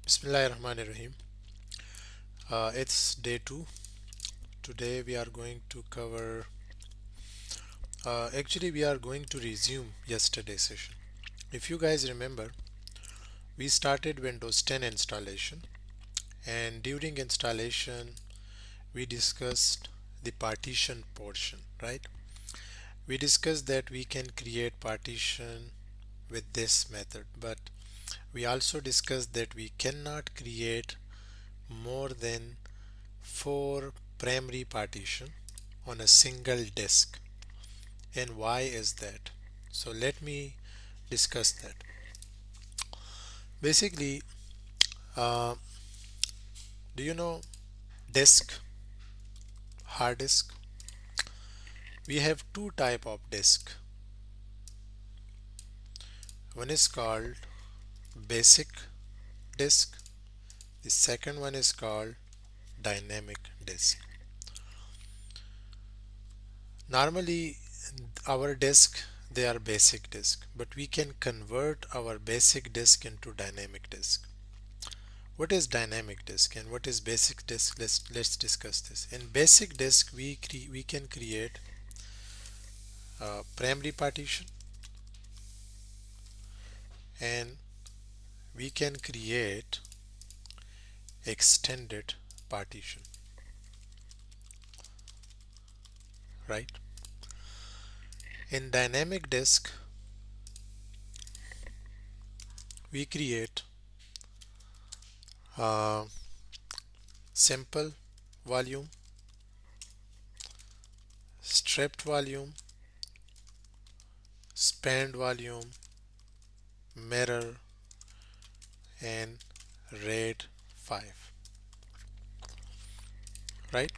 Bismillahirrahmanirrahim. It's day 2. Today we are going to cover, we are going to resume yesterday's session. If you guys remember, we started Windows 10 installation, and during installation, we discussed the partition portion, right? We discussed that we can create partition with this method, but we also discussed that we cannot create more than 4 primary partition on a single disk. And why is that? So let me discuss that. Basically, uh, do you know disk, hard disk? We have two type of disk. One is called basic disk. The second one is called dynamic disk. Normally, our disk, they are basic disk, but we can convert our basic disk into dynamic disk. What is dynamic disk and what is basic disk? Let's discuss this. In basic disk, we can create a primary partition, and we can create extended partition, right? In dynamic disk, we create a simple volume, stripped volume, spanned volume, mirror, and RAID 5, right?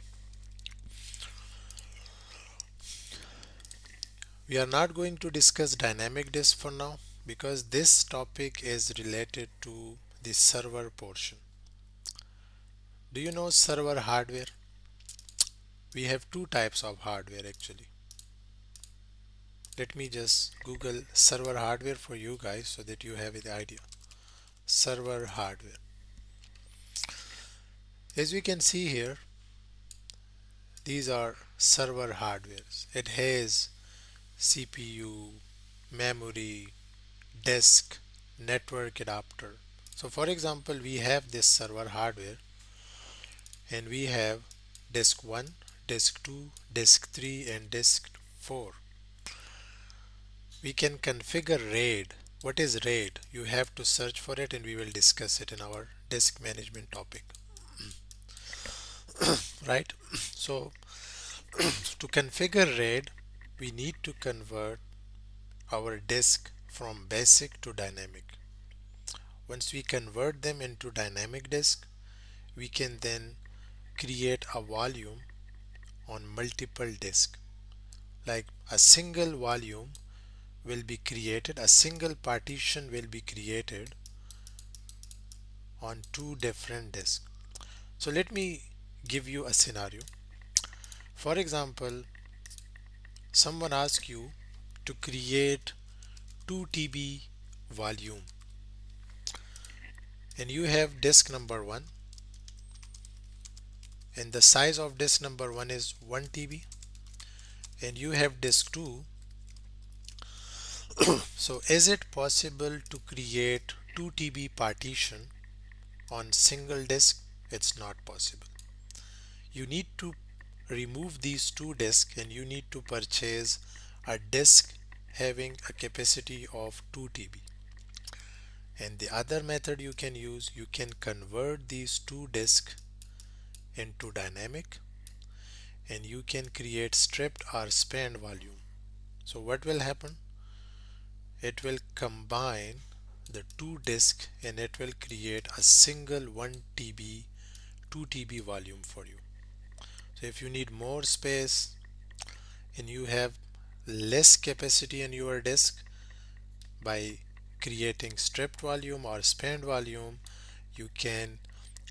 We are not going to discuss dynamic disk for now because this topic is related to the server portion. Do you know server hardware? We have two types of hardware actually. Let me just Google server hardware for you guys so that you have the idea. Server hardware. As we can see here, these are server hardwares. It has CPU, memory, disk, network adapter. So for example, we have this server hardware and we have disk 1, disk 2, disk 3 and disk 4. We can configure RAID. What is RAID? You have to search for it and we will discuss it in our disk management topic, right? So to configure RAID, we need to convert our disk from basic to dynamic. Once we convert them into dynamic disk, we can then create a volume on multiple disk. Like a single volume will be created, a single partition will be created on two different disks. So let me give you a scenario. For example, someone asks you to create 2 TB volume and you have disk number 1 and the size of disk number 1 is 1 TB and you have disk 2. So is it possible to create 2 TB partition on single disk? It's not possible. You need to remove these two disks and you need to purchase a disk having a capacity of 2 TB. And the other method you can use, you can convert these two disks into dynamic and you can create stripped or spanned volume. So what will happen? It will combine the two disks and it will create a single 1 TB 2 TB volume for you. So if you need more space and you have less capacity in your disk, by creating stripped volume or spanned volume, you can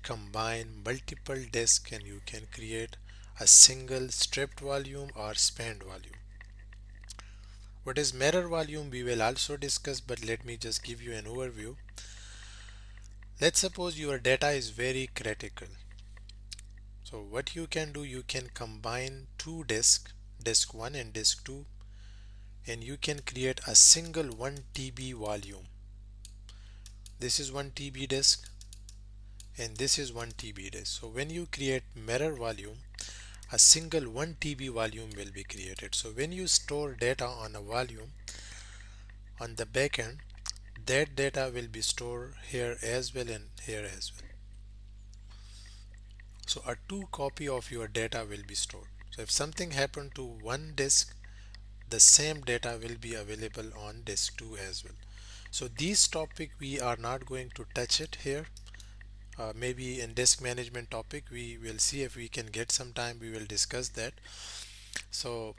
combine multiple disks and you can create a single stripped volume or spanned volume. What is mirror volume we will also discuss, but let me just give you an overview. Let's suppose your data is very critical. So what you can do, you can combine two disks, disk 1 and disk 2, and you can create a single 1 TB volume. This is 1 TB disk and this is 1 TB disk. So when you create mirror volume, a single 1 TB volume will be created. So when you store data on a volume on the backend, that data will be stored here as well and here as well. So a two copy of your data will be stored. So if something happened to one disk, the same data will be available on disk 2 as well. So these topic we are not going to touch it here. Maybe in disk management topic we will see if we can get some time, we will discuss that. So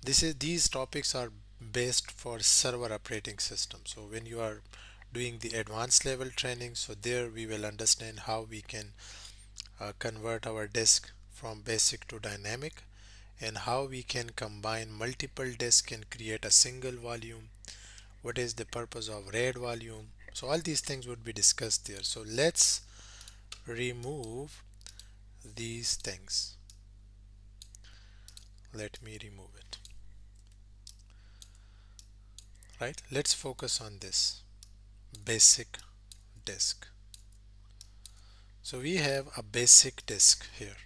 these topics are based for server operating system. So when you are doing the advanced level training, so there we will understand how we can convert our disk from basic to dynamic, and how we can combine multiple disks and create a single volume. What is the purpose of RAID volume? So all these things would be discussed there. So let's remove these things. Let me remove it. Right, let's focus on this basic disk. So we have a basic disk here,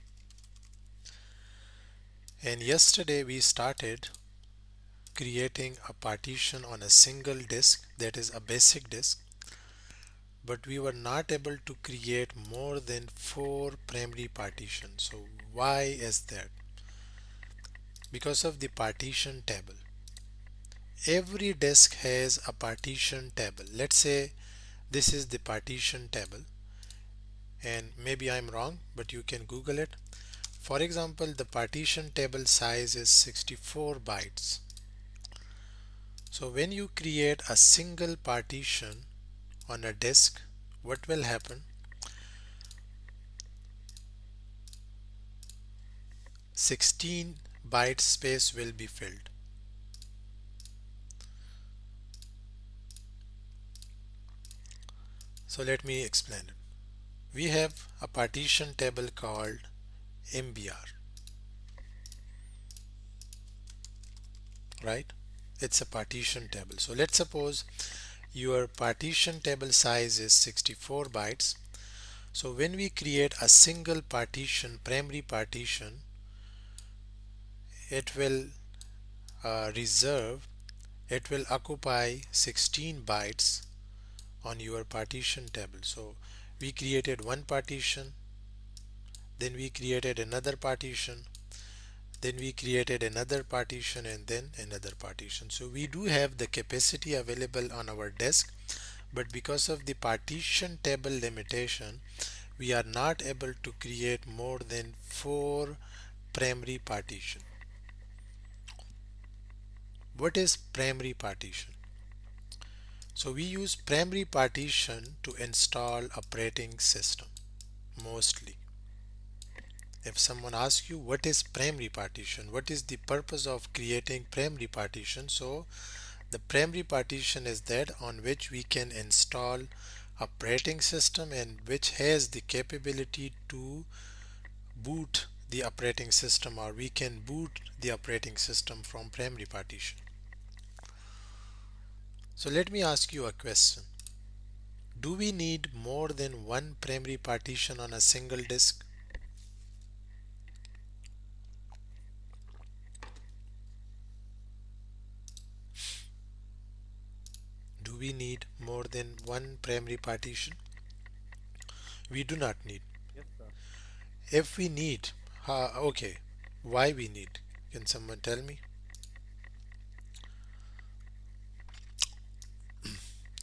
and yesterday we started creating a partition on a single disk, that is a basic disk, but we were not able to create more than 4 primary partitions. So why is that? Because of the partition table. Every disk has a partition table. Let's say this is the partition table, and maybe I'm wrong, but you can Google it. For example, the partition table size is 64 bytes. So when you create a single partition on a disk, what will happen? 16 byte space will be filled. So let me explain it. We have a partition table called MBR, right? It's a partition table. So let's suppose your partition table size is 64 bytes. So when we create a single partition, primary partition, it will it will occupy 16 bytes on your partition table. So we created one partition, then we created another partition, then we created another partition, and then another partition. So we do have the capacity available on our disk, but because of the partition table limitation, we are not able to create more than 4 primary partition. What is primary partition? So we use primary partition to install operating system mostly. If someone asks you what is primary partition, what is the purpose of creating primary partition, so the primary partition is that on which we can install operating system and which has the capability to boot the operating system, or we can boot the operating system from primary partition. So let me ask you a question. Do we need more than one primary partition on a single disk? Do we need more than one primary partition? We do not need. Yes, sir. If we need, okay, why we need? Can someone tell me?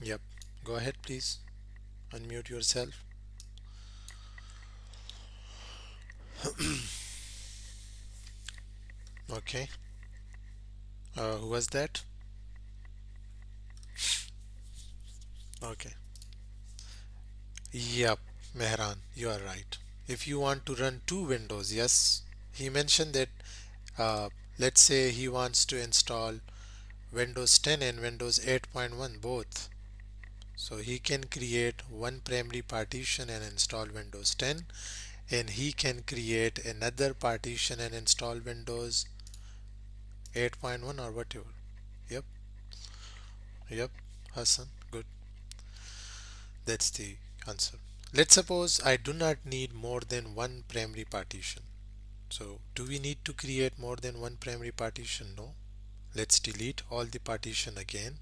Yep, go ahead please. Unmute yourself. Okay, who was that? Okay, yep, Mehran, you are right. If you want to run two windows, yes, he mentioned that let's say he wants to install Windows 10 and Windows 8.1 both. So he can create one primary partition and install Windows 10, and he can create another partition and install Windows 8.1 or whatever. Yep, yep, Hassan, good. That's the answer. Let's suppose I do not need more than one primary partition. So do we need to create more than one primary partition? No. Let's delete all the partition again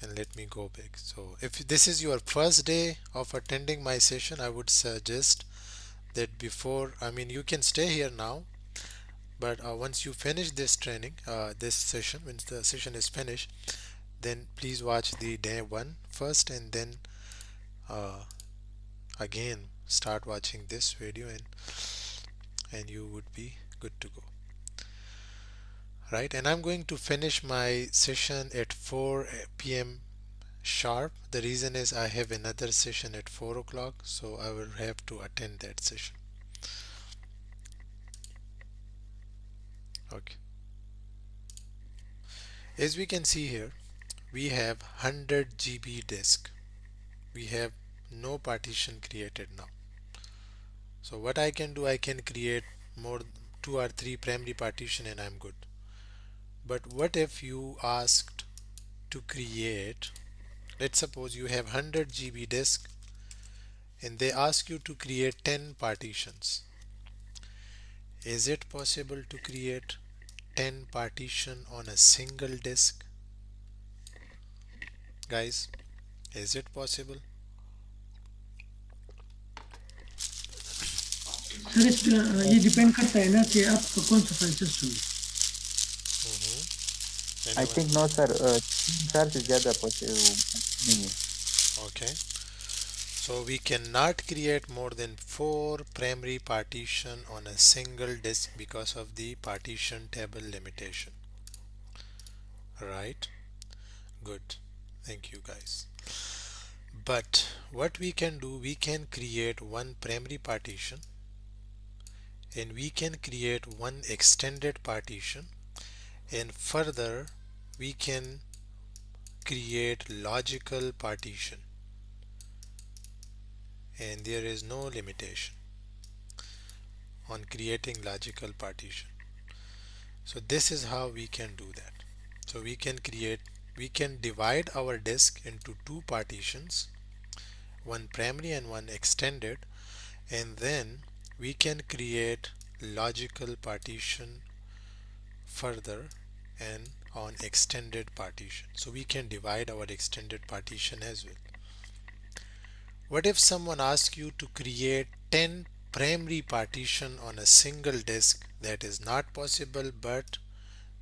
and let me go back. So if this is your first day of attending my session, I would suggest that before, I mean, you can stay here now, but once you finish this training, this session, when the session is finished, then please watch the day one first, and then uh, again start watching this video, and you would be good to go, right? And I'm going to finish my session at 4 p.m. sharp. The reason is I have another session at 4 o'clock, so I will have to attend that session. Okay, as we can see here, we have 100 GB disk. We have no partition created now. So what I can do, I can create more, 2 or 3 primary partition, and I'm good. But what if you asked to create, let's suppose you have 100 GB disk and they ask you to create 10 partitions. Is it possible to create 10 partition on a single disk? Guys, is it possible? Sir ये depend करता है ना कि आप कौन सा file system है. I think no sir, 4 से ज़्यादा नहीं है. Okay, so we cannot create more than 4 primary partition on a single disk because of the partition table limitation. Right, good, thank you guys. But what we can do, we can create one primary partition and we can create one extended partition, and further we can create logical partition, and there is no limitation on creating logical partition. So this is how we can do that. So we can divide our disk into 2 partitions, one primary and one extended, and then we can create logical partition further and on extended partition. So we can divide our extended partition as well. What if someone asks you to create 10 primary partition on a single disk? That is not possible, but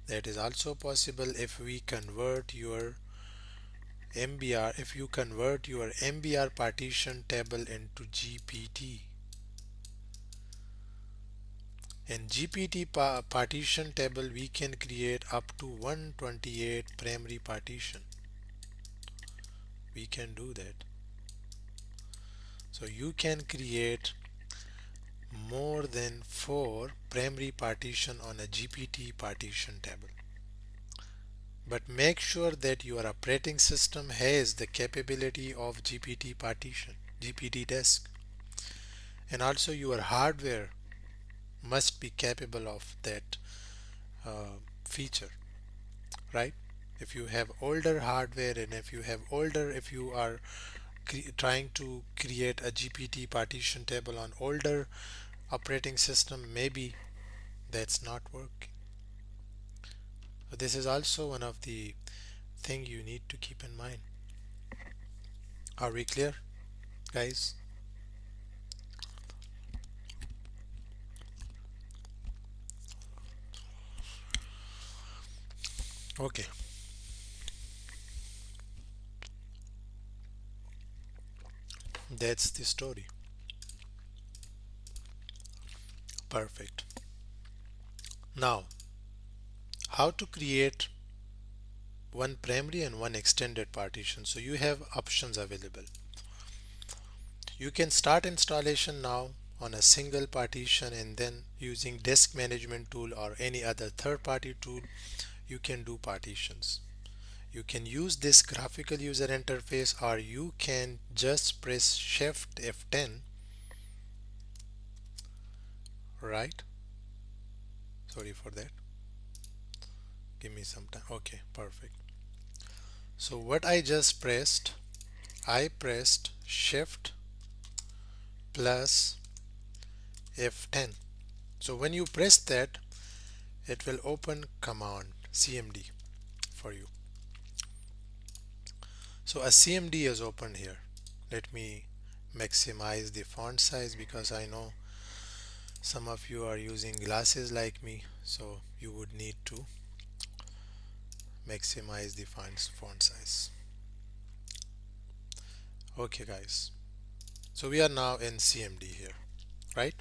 that is also possible if we convert your MBR, if you convert your MBR partition table into GPT. In GPT partition table, we can create up to 128 primary partition. We can do that. So you can create more than 4 primary partition on a GPT partition table. But make sure that your operating system has the capability of GPT partition, GPT disk, and also your hardware must be capable of that feature, right? If you have older hardware, and if you are trying to create a GPT partition table on older operating system, maybe that's not working. So this is also one of the thing you need to keep in mind. Are we clear, guys? Okay. That's the story. Perfect. Now, how to create one primary and one extended partition? So you have options available. You can start installation now on a single partition, and then using disk management tool or any other third-party tool, you can do partitions. You can use this graphical user interface, or you can just press Shift F10, right? Sorry for that. Give me some time. Okay, perfect. So what I pressed Shift plus F10. So when you press that, it will open command CMD for you. So a CMD is open here. Let me maximize the font size because I know some of you are using glasses like me, so you would need to maximize the font size. Okay guys, so we are now in CMD here, right?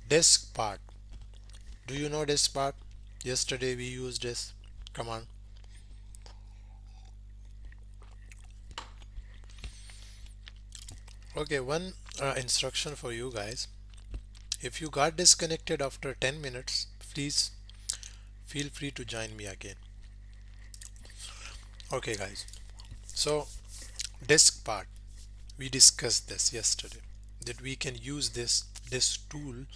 Disk part. Do you know disk part? Yesterday we used this command. Okay, one instruction for you guys. If you got disconnected after 10 minutes, please feel free to join me again. Okay guys, so disk part, we discussed this yesterday, that we can use this tool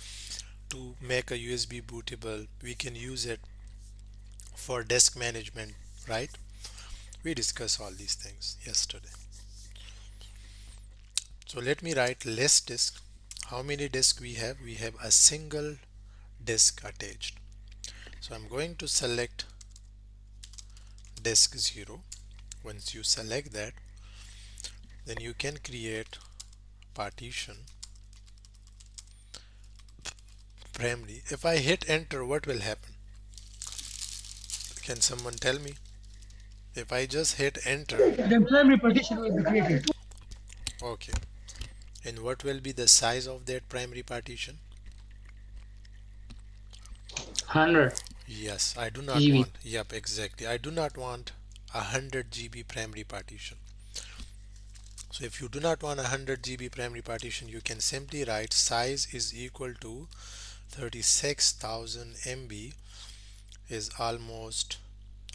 to make a USB bootable. We can use it for disk management, right? We discussed all these things yesterday. So let me write list disk. How many disks we have? We have a single disk attached. So I'm going to select disk 0. Once you select that, then you can create partition primary. If I hit enter, what will happen? Can someone tell me? If I just hit enter, The primary partition will be created. okay. And what will be the size of that primary partition? 100 Yes, I do not GB. want, yep, exactly. I do not want 100 GB primary partition. So if you do not want 100 GB primary partition, you can simply write size is equal to 36,000 MB is almost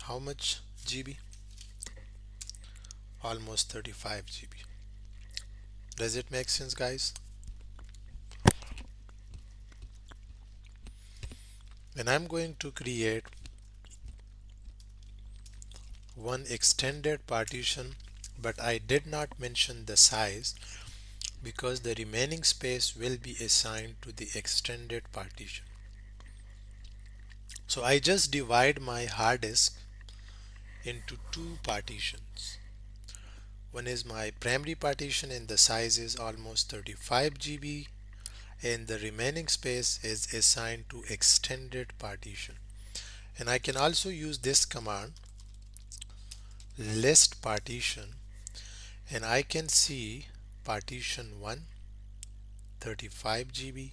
how much GB? Almost 35 GB. Does it make sense, guys? And I'm going to create one extended partition, but I did not mention the size because the remaining space will be assigned to the extended partition. So I just divide my hard disk into two partitions. One is my primary partition and the size is almost 35 GB, and the remaining space is assigned to extended partition. And I can also use this command list partition, and I can see partition 1 35 GB,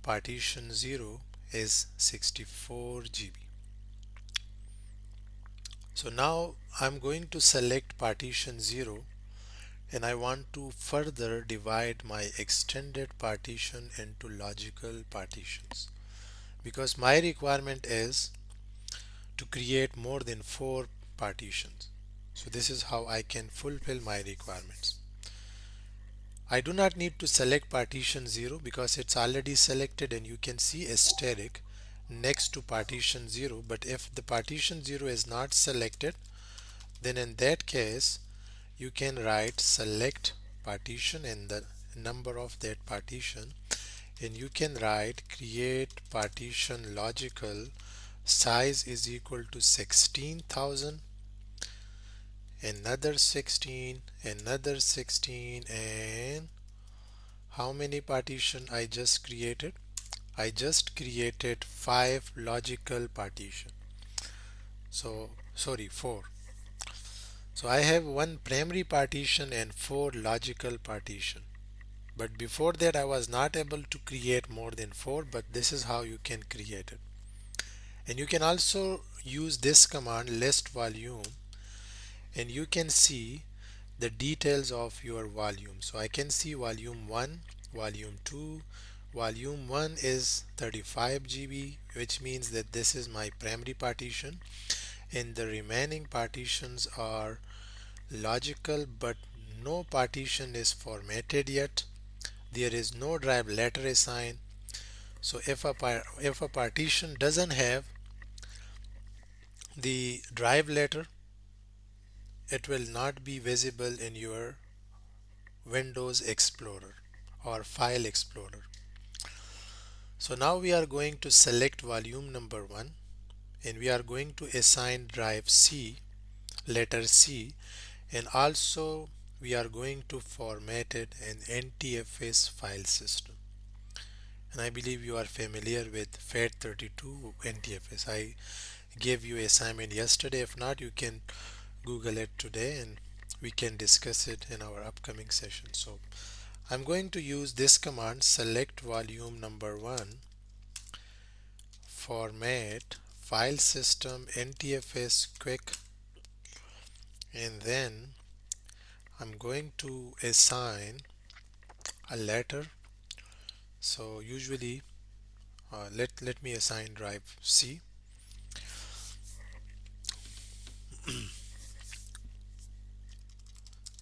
partition 0 is 64 GB. So now I'm going to select partition 0, and I want to further divide my extended partition into logical partitions, because my requirement is to create more than 4 partitions. So this is how I can fulfill my requirements. I do not need to select partition 0 because it's already selected, and you can see asterisk next to partition 0. But if the partition 0 is not selected, then in that case you can write select partition and the number of that partition, and you can write create partition logical size is equal to 16,000, another 16, another 16, and how many partition I just created? I just created 5 logical partition. So sorry, 4. So I have one primary partition and 4 logical partition. But before that I was not able to create more than 4, but this is how you can create it. And you can also use this command list volume, and you can see the details of your volume. So I can see volume 1, volume 2, volume 1 is 35 GB, which means that this is my primary partition, and the remaining partitions are logical, but no partition is formatted yet. There is no drive letter assigned. So if a partition doesn't have the drive letter, it will not be visible in your Windows Explorer or File Explorer. So now we are going to select volume number 1, and we are going to assign drive C, letter C, and also we are going to format it in NTFS file system. And I believe you are familiar with FAT32 NTFS. I gave you assignment yesterday. If not, you can Google it today and we can discuss it in our upcoming session. So I'm going to use this command, select volume number 1, format file system NTFS quick, and then I'm going to assign a letter. So usually let me assign drive C,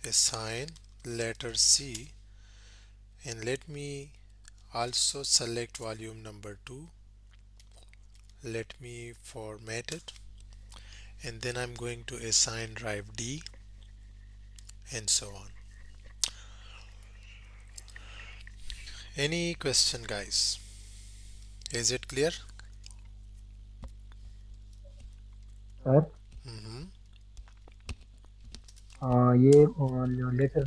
assign letter C, and let me also select volume number 2. Let me format it, and then I'm going to assign drive D, and so on. Any question, guys? Is it clear? Sir Mm-hmm. ये letter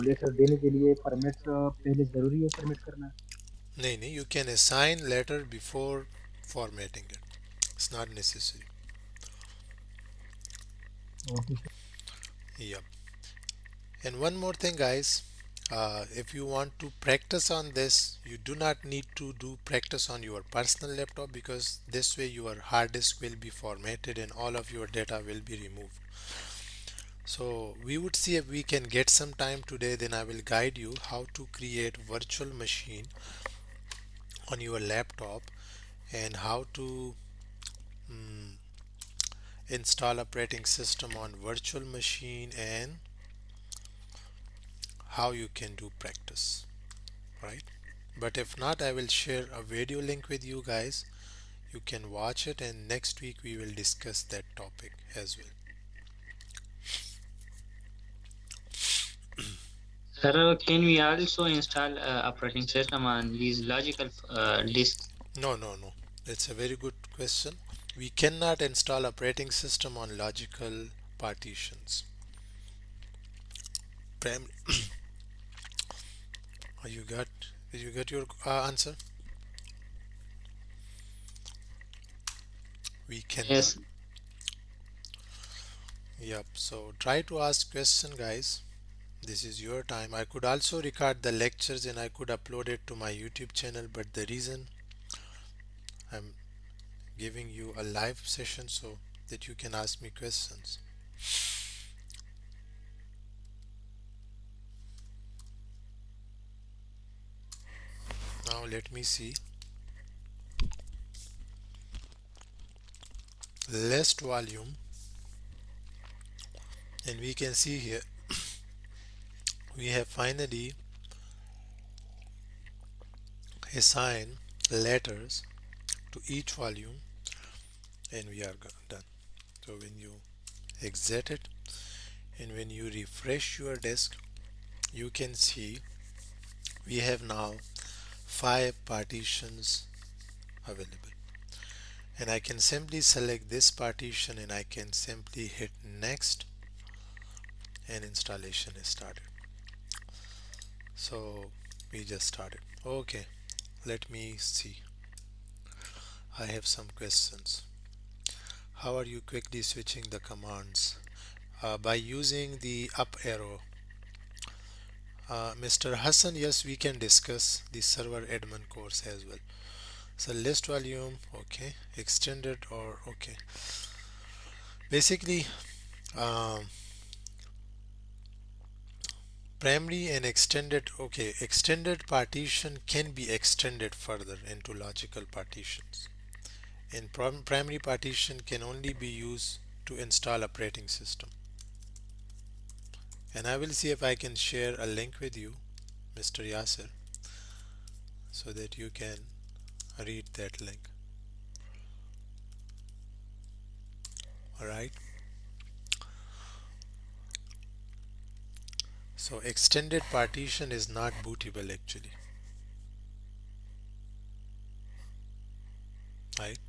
letter देने के लिए permits पहले ज़रूरी है submit करना? No, you can assign letter before formatting it. It's not necessary. Okay sir. Yep. And one more thing, guys. If you want to practice on this, you do not need to do practice on your personal laptop, because this way your hard disk will be formatted and all of your data will be removed. So we would see if we can get some time today, then I will guide you how to create virtual machine on your laptop, and how to mm, install operating system on virtual machine, and how you can do practice, right? But if not, I will share a video link with you guys. You can watch it, and next week we will discuss that topic as well. Sir, can we also install operating system on these logical disks? No. It's a very good question. We cannot install operating system on logical partitions. Prim- you got you got your answer? We cannot. Yes. Yep. So try to ask question, guys. This is your time. I could also record the lectures and I could upload it to my YouTube channel, but the reason I'm giving you a live session so that you can ask me questions. Now let me see. List volume, and we can see here we have finally assigned letters to each volume, and we are done. So when you exit it and when you refresh your disk, you can see we have now 5 partitions available, and I can simply select this partition and I can simply hit next, and installation is started. So we just started. Okay, let me see. I have some questions. How are you quickly switching the commands? By using the up arrow. Mr. Hassan, yes, we can discuss the server admin course as well. So list volume, okay, extended or okay. Basically, um, primary and extended, okay, extended partition can be extended further into logical partitions, and primary partition can only be used to install operating system. And I will see if I can share a link with you, Mr. Yasser, so that you can read that link. Alright, so extended partition is not bootable actually, right?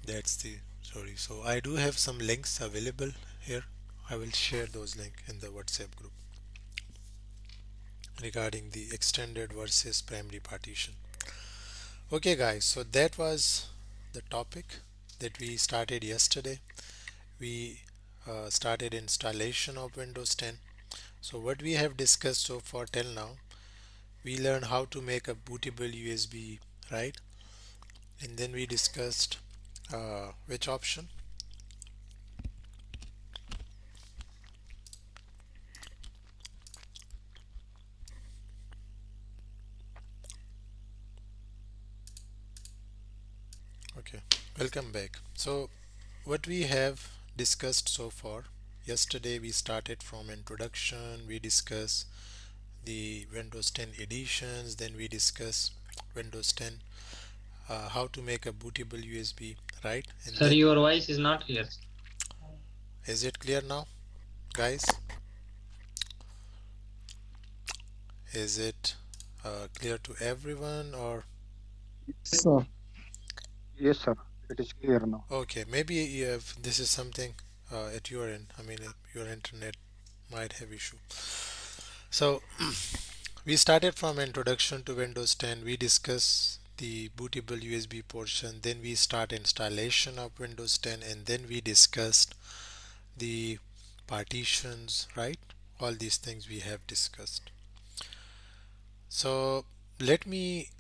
That's the story. So I do have some links available here. I will share those links in the WhatsApp group regarding the extended versus primary partition. Okay guys, so that was the topic that we started yesterday. We started installation of Windows 10. So what we have discussed so far till now, we learned how to make a bootable USB, right? And then we discussed which option? Okay, welcome back. So what we have discussed so far, yesterday we started from introduction, we discussed the Windows 10 editions, then we discussed Windows 10, how to make a bootable USB, right? And Sir, then your voice is not clear. is it clear now, guys? Is it clear to everyone, or Yes, sir. Yes, sir. It is clear now. okay, maybe you have, this is something at your end. I mean, your internet might have issue. So we started from introduction to Windows 10. We discuss the bootable USB portion. Then we start installation of Windows 10, and then we discussed the partitions, right? All these things we have discussed. So let me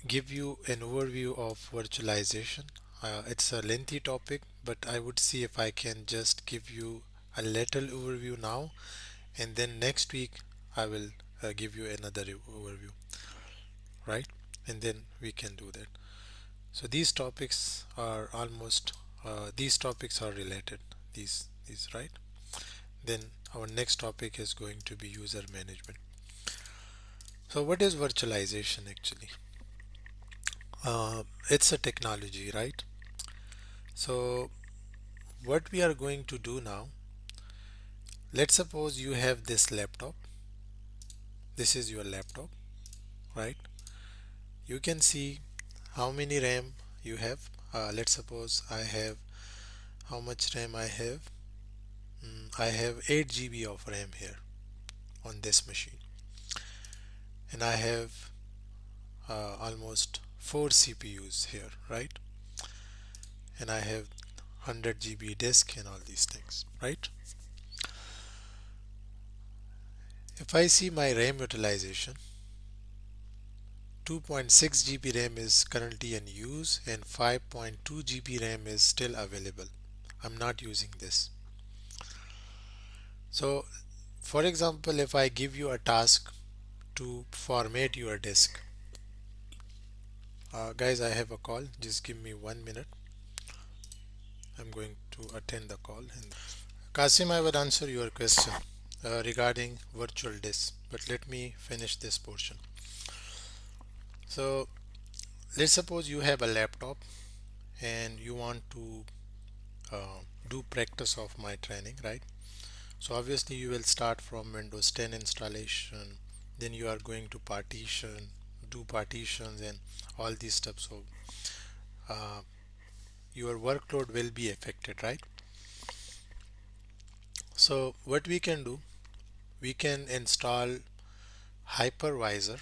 give you an overview of virtualization. It's a lengthy topic, but I would see if I can just give you a little overview now, and then next week I will give you another overview, right? And then we can do that. So these topics are almost these topics are related, these, right? Then our next topic is going to be user management. So what is virtualization actually? It's a technology, right? So what we are going to do now, let's suppose you have this laptop. This is your laptop, right? You can see how many RAM you have. Let's suppose I have, how much RAM I have? I have 8 GB of RAM here on this machine, and I have almost 4 CPUs here, right? And I have 100 GB disk and all these things, right? If I see my RAM utilization, 2.6 GB RAM is currently in use and 5.2 GB RAM is still available. I'm not using this. So for example, if I give you a task to format your disk, guys, I have a call, just give me 1 minute. I'm going to attend the call. And Kasim, I would answer your question regarding virtual disk, but let me finish this portion. So let's suppose you have a laptop and you want to do practice of my training, right? So obviously you will start from Windows 10 installation, then you are going to partition, do partitions and all these steps. So uh, your workload will be affected, right? So what we can do, we can install hypervisor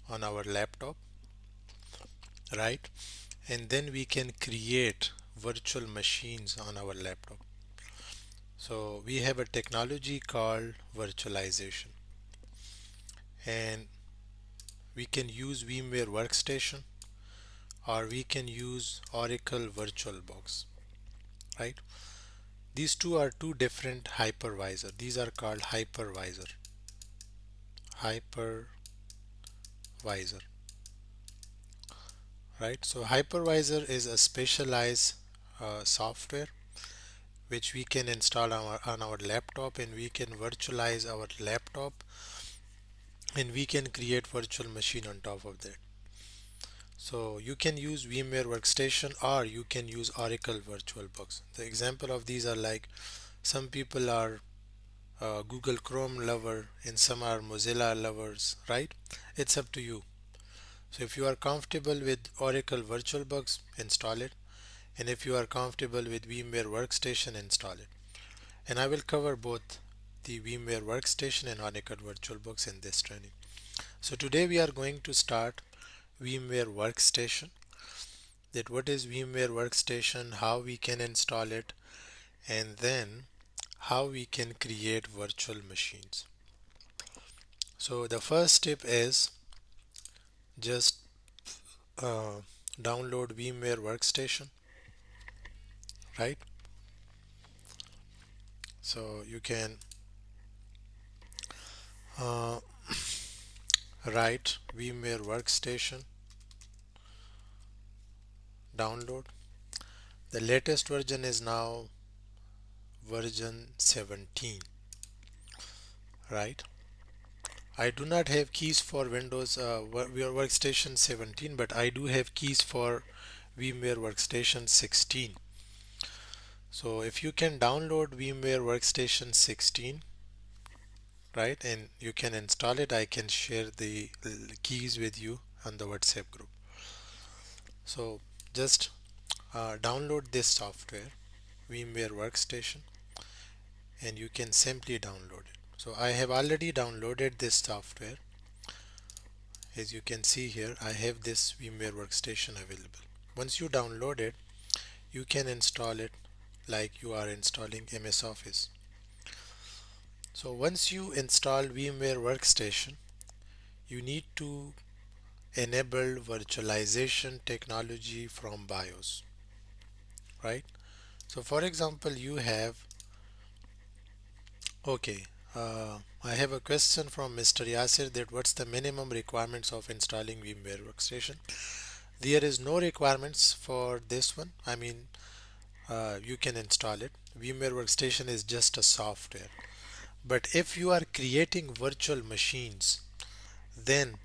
on our laptop, right? And then we can create virtual machines on our laptop. So we have a technology called virtualization, and we can use VMware Workstation or we can use Oracle VirtualBox, right? These two are two different hypervisor. These are called hypervisor. Hypervisor, right? So hypervisor is a specialized software which we can install on our laptop, and we can virtualize our laptop, and we can create virtual machine on top of that. So you can use VMware Workstation, or you can use Oracle VirtualBox. The example of these are like, some people are Google Chrome lover and some are Mozilla lovers, right? It's up to you. So if you are comfortable with Oracle VirtualBox, install it, and if you are comfortable with VMware Workstation, install it. And I will cover both the VMware Workstation and Oracle VirtualBox in this training. So today we are going to start VMware Workstation. That what is VMware Workstation, how we can install it, and then how we can create virtual machines. So the first step is just download VMware Workstation, right? So you can uh, write VMware Workstation download. The latest version is now version 17, right? I do not have keys for Windows Workstation 17, but I do have keys for VMware Workstation 16. So if you can download VMware Workstation 16, right, and you can install it, I can share the keys with you on the WhatsApp group. So just download this software, VMware Workstation, and you can simply download it. So I have already downloaded this software. As you can see here, I have this VMware Workstation available. Once you download it, you can install it like you are installing MS Office. So once you install VMware Workstation, you need to enable virtualization technology from BIOS, right? So for example, you have, okay, I have a question from Mr. Yasir, that what's the minimum requirements of installing VMware Workstation? There is no requirements for this one. I mean, you can install it. VMware Workstation is just a software. But if you are creating virtual machines, then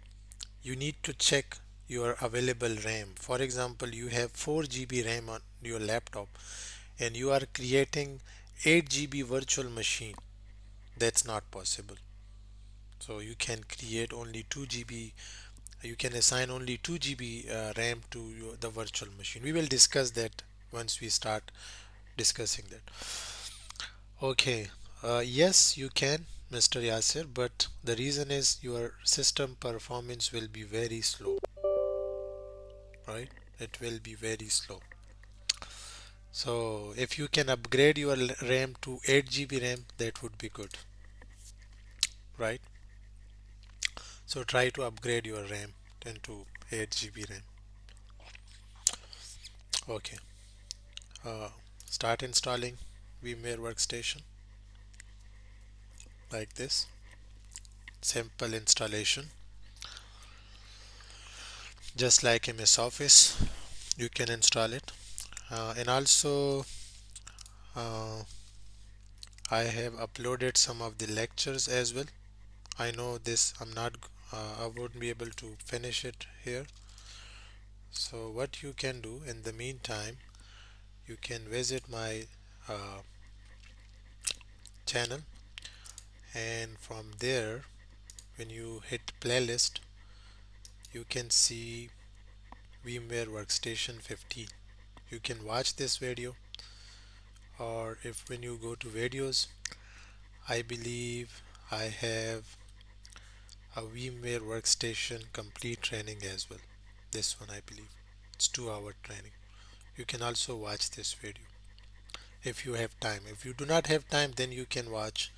you need to check your available RAM. For example, you have 4 GB RAM on your laptop and you are creating 8 GB virtual machine. That's not possible. So you can create only 2 GB, you can assign only 2 GB RAM to the virtual machine. We will discuss that once we start discussing that. Okay, yes, you can, Mr. Yasir, but the reason is your system performance will be very slow, right? It will be very slow. So if you can upgrade your RAM to 8 GB RAM, that would be good, right? So try to upgrade your RAM into 8 GB RAM. Okay, start installing VMware Workstation like this. Simple installation, just like MS Office. You can install it, and also I have uploaded some of the lectures as well. I know this I wouldn't be able to finish it here. So what you can do in the meantime, you can visit my channel, and from there when you hit playlist, you can see VMware Workstation 15. You can watch this video, or if when you go to videos, I believe I have a VMware Workstation complete training as well. This one, I believe it's 2-hour training. You can also watch this video if you have time. If you do not have time, then you can watch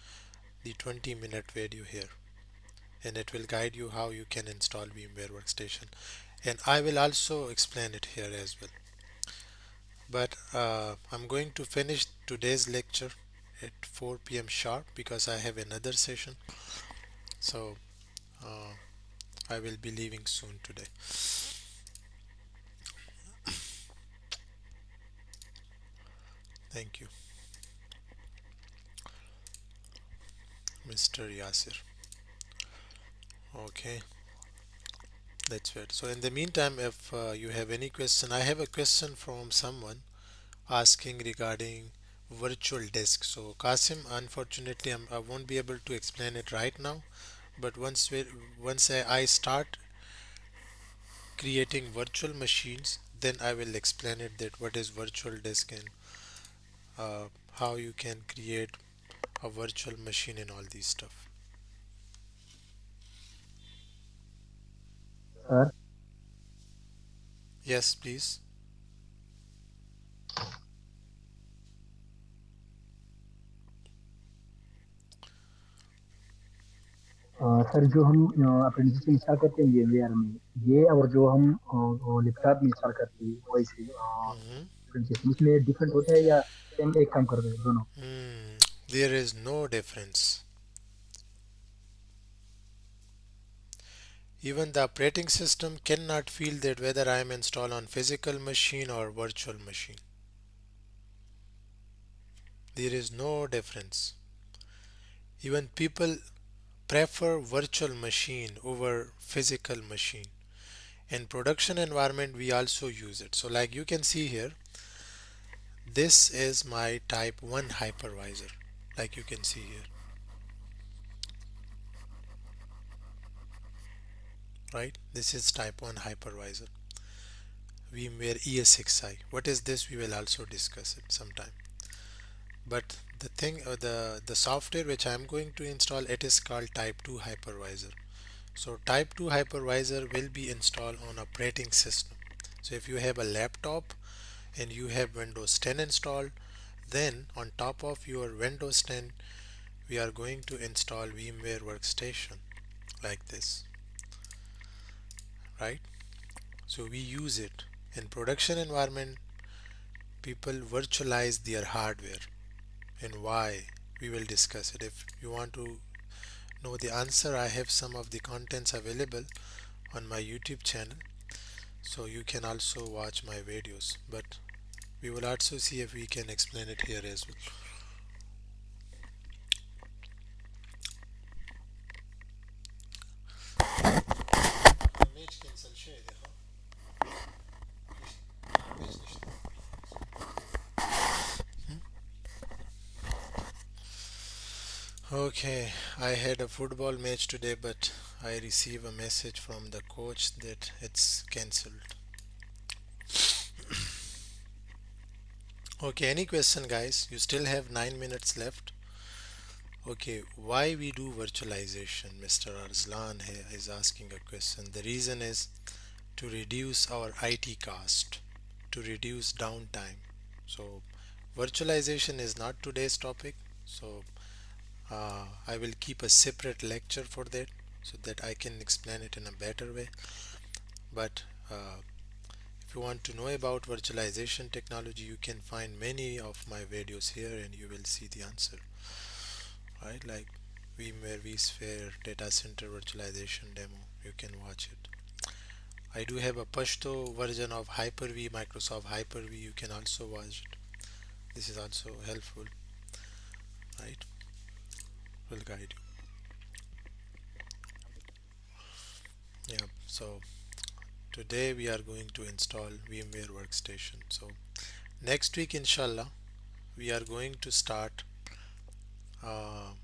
the 20-minute video here, and it will guide you how you can install VMware Workstation, and I will also explain it here as well. But I'm going to finish today's lecture at 4 p.m. sharp because I have another session. So uh, I will be leaving soon today. Thank you, Mr. Yasir. Okay, that's it. So in the meantime, if you have any question, I have a question from someone asking regarding virtual disk. So Kasim, unfortunately, I won't be able to explain it right now. But once I start creating virtual machines, then I will explain it that what is virtual disk and how you can create a virtual machine and all these stuff. Sir Yes, please. Sir जो हम अपने system install करते हैं VMware में, ये और जो हम लैपटॉप में इंस्टॉल करते हैं वैसे Hmm. सिस्टम इसमें डिफरेंट होता है या सेम एक काम करते हैं दोनों? There is no difference. Even the operating system cannot feel that whether I am installed on physical machine or virtual machine. There is no difference. Even people prefer virtual machine over physical machine. In production environment we also use it. So like you can see here, this is my type 1 hypervisor. Like you can see here, right? This is type 1 hypervisor. VMware ESXi. What is this? We will also discuss it sometime. But the software which I am going to install, it is called type 2 hypervisor. So type 2 hypervisor will be installed on operating system. So if you have a laptop and you have Windows 10 installed, then on top of your Windows 10 we are going to install VMware Workstation like this, right? So we use it in production environment. People virtualize their hardware, and why, we will discuss it. If you want to know the answer, I have some of the contents available on my YouTube channel, so you can also watch my videos, but we will also see if we can explain it here as well. Okay, I had a football match today, but I received a message from the coach that it's cancelled. Okay, any question, guys? You still have 9 minutes left. Okay, why we do virtualization? Mr. Arslan here is asking a question. The reason is to reduce our IT cost, to reduce downtime. So, virtualization is not today's topic. So, I will keep a separate lecture for that so that I can explain it in a better way. But if you want to know about virtualization technology, you can find many of my videos here and you will see the answer. Right, like VMware vSphere data center virtualization demo, you can watch it. I do have a Pashto version of Hyper-V, Microsoft Hyper-V, you can also watch it. This is also helpful, right? Will guide you. Yeah, so today we are going to install VMware Workstation. So next week, inshallah, we are going to start uh,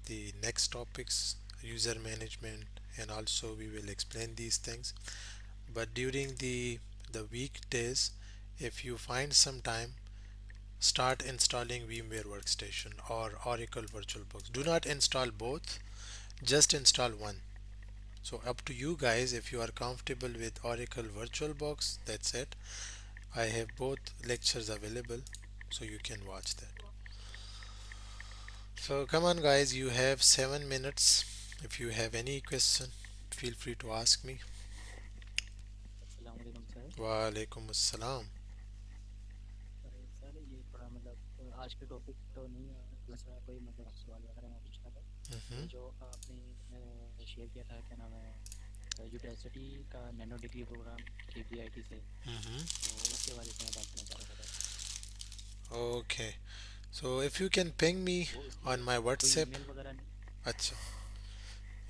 the next topics, user management, and also we will explain these things. But during the weekdays, if you find some time, start installing VMware Workstation or Oracle VirtualBox. Do not install both, just install one. So up to you guys. If you are comfortable with Oracle VirtualBox, that's it. I have both lectures available, so you can watch that. So come on guys, you have 7 minutes. If you have any question, feel free to ask me. Assalamualaikum sir. Wa alaikum assalam. आज के topic तो नहीं है, बस कोई मतलब सवाल वगैरह मैं पूछना था। Mm-hmm. ये जो आपने शेयर किया था, क्या नाम है, यूडेसिटी का नैनो डिग्री प्रोग्राम KVIT से, Mm-hmm. तो उसके बारे में मैं बात करना चाह रहा था बस। Okay. So if you can ping me वो उसकी on my कोई WhatsApp. ईमेल वगैरह नहीं? Acha.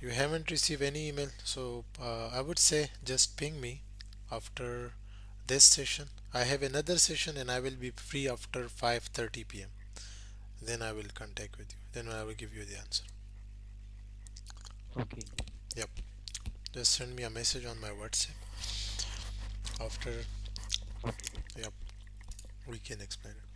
You haven't received any email, so I would say just ping me after this session. I have another session and I will be free after 5:30 p.m. Then I will contact with you. Then I will give you the answer. Okay. Yep. Just send me a message on my WhatsApp. After, okay yep, we can explain it.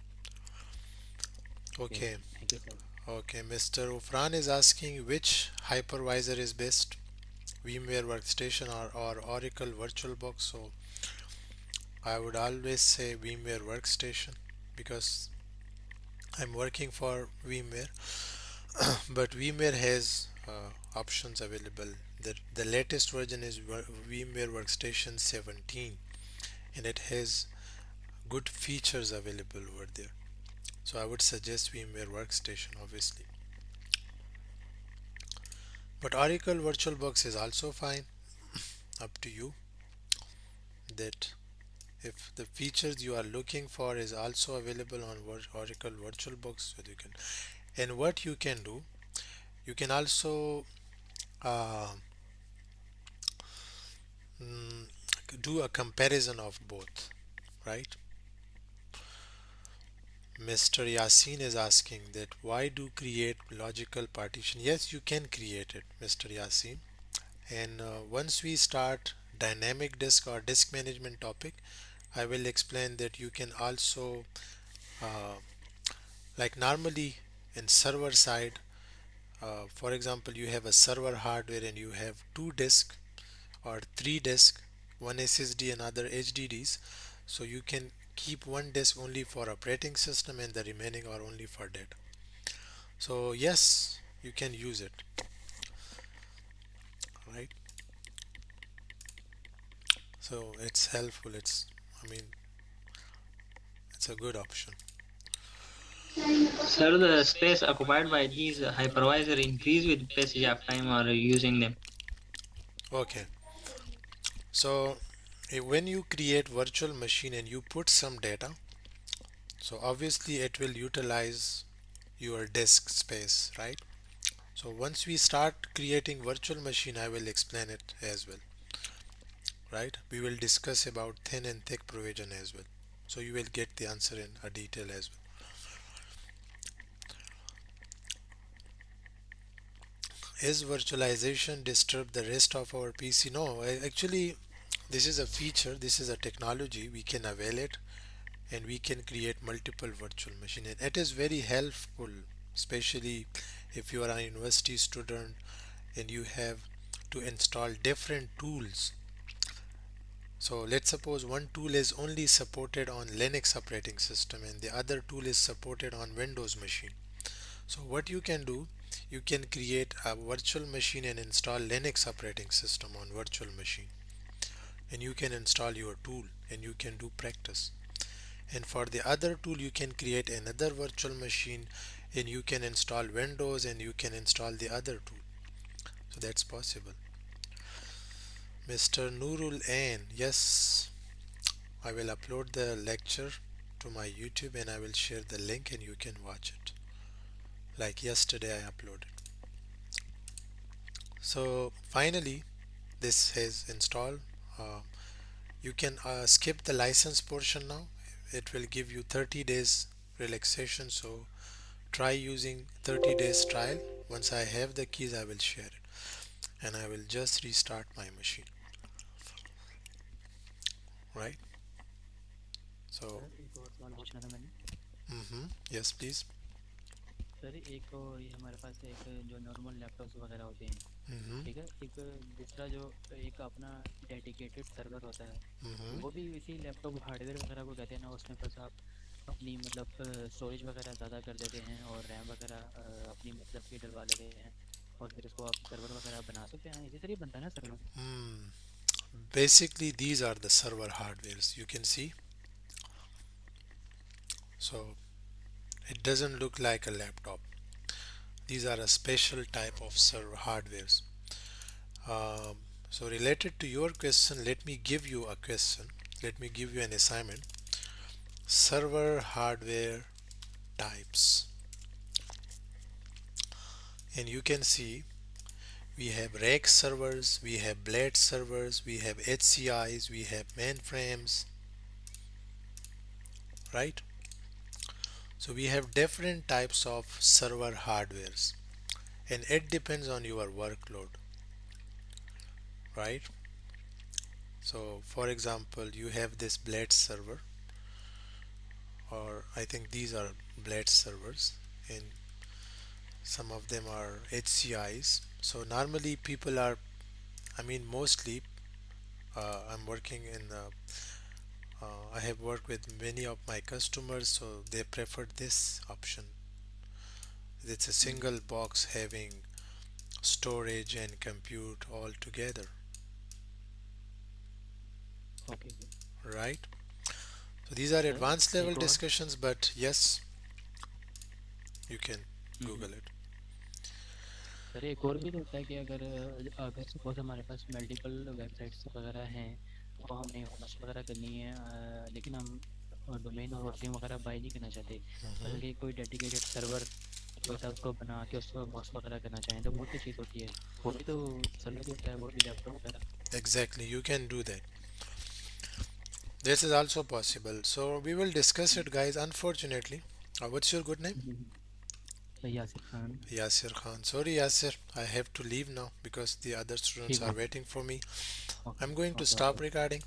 Okay Okay. Okay, thank you sir. Okay. Mr. Ufran is asking which hypervisor is best, VMware Workstation or Oracle VirtualBox. So I would always say VMware Workstation because I'm working for VMware, but VMware has options available. The latest version is VMware Workstation 17, and it has good features available over there. So I would suggest VMware Workstation, obviously. But Oracle VirtualBox is also fine. Up to you. That if the features you are looking for is also available on Oracle VirtualBox, so you can. And what you can do, you can also uh, mm, do a comparison of both, right? Mr. Yasin is asking that why do create logical partition? Yes, you can create it, Mr. Yasin. And once we start dynamic disk or disk management topic, I will explain that you can also uh, like normally in server side, for example, you have a server hardware and you have two disk or three disk, one SSD and other HDDs. So you can keep one disk only for operating system and the remaining are only for data. So yes, you can use it, right? So it's helpful. I mean, it's a good option. Sir, the space occupied by these hypervisor increase with passage of time or using them. Okay. So when you create virtual machine and you put some data, so obviously it will utilize your disk space, right? So once we start creating virtual machine, I will explain it as well, right? We will discuss about thin and thick provision as well. So you will get the answer in a detail as well. Is virtualization disturb the rest of our PC? No, actually this is a feature, this is a technology, we can avail it and we can create multiple virtual machine and it is very helpful, especially if you are a university student and you have to install different tools. So let's suppose one tool is only supported on Linux operating system and the other tool is supported on Windows machine. So what you can do, you can create a virtual machine and install Linux operating system on virtual machine and you can install your tool and you can do practice. And for the other tool you can create another virtual machine and you can install Windows and you can install the other tool. So that's possible. Mr. Nurul Ain, yes, I will upload the lecture to my YouTube and I will share the link and you can watch it. Like yesterday I uploaded. So finally this is installed. You can skip the license portion now. It will give you 30 days relaxation. So try using 30 days trial. Once I have the keys I will share it and I will just restart my machine, right? So sir एक और सवाल पूछना था मैंने। yes please. Sir एक तो ये हमारे पास एक जो नॉर्मल लैपटॉप्स वगैरह होते हैं, Mm-hmm. ठीक है, एक दूसरा जो एक अपना डेडिकेटेड सर्वर होता है, Mm-hmm. वो भी इसी लैपटॉप हार्डवेयर वगैरह को कहते हैं ना, उसमें बस आप अपनी मतलब स्टोरेज वगैरह ज़्यादा कर देते हैं और रैम वगैरह अपनी मतलब की डलवा लेते हैं और फिर उसको आप सर्वर वगैरह बना सकते हैं, इसी तरह बनता है ना server? Basically these are the server hardwares you can see. So It doesn't look like a laptop. These are a special type of server hardwares. Um, so related to your question, let me give you a question. Let me give you an assignment. Server hardware types. And you can see we have rack servers, we have blade servers, we have HCIs, we have mainframes, right? So we have different types of server hardwares, and it depends on your workload, right? So for example, you have this blade server, or I think these are blade servers, and some of them are HCIs. So normally people are, I mean mostly, I'm working in I have worked with many of my customers, so they prefer this option. It's a single box having storage and compute all together, okay sir. right? So these are sir advanced level एक और discussions, but yes, you can Google it. Sir एक और भी तो होता है कि अगर अगर सपोज हमारे पास मल्टीपल वेबसाइट्स वगैरह हैं और हमने होस्ट वगैरह करनी है लेकिन हम डोमेन और होस्टिंग वगैरह बाय नहीं करना चाहते, बल्कि कोई डेडिकेटेड सर्वर जो है उसको बना के उसको होस्ट वगैरह करना चाहें, तो वो क्या चीज़ होती है? वो भी तो सर्वर ही होता है, वो भी लैपटॉप वगैरह। Exactly, you can do that. This is also possible. So we will discuss it, guys. Unfortunately, what's your good name? Yasir Khan. Yasir Khan. Sorry, Yasir, I have to leave now because the other students ठीक are है। waiting for me. Okay I'm going to okay stop okay recording.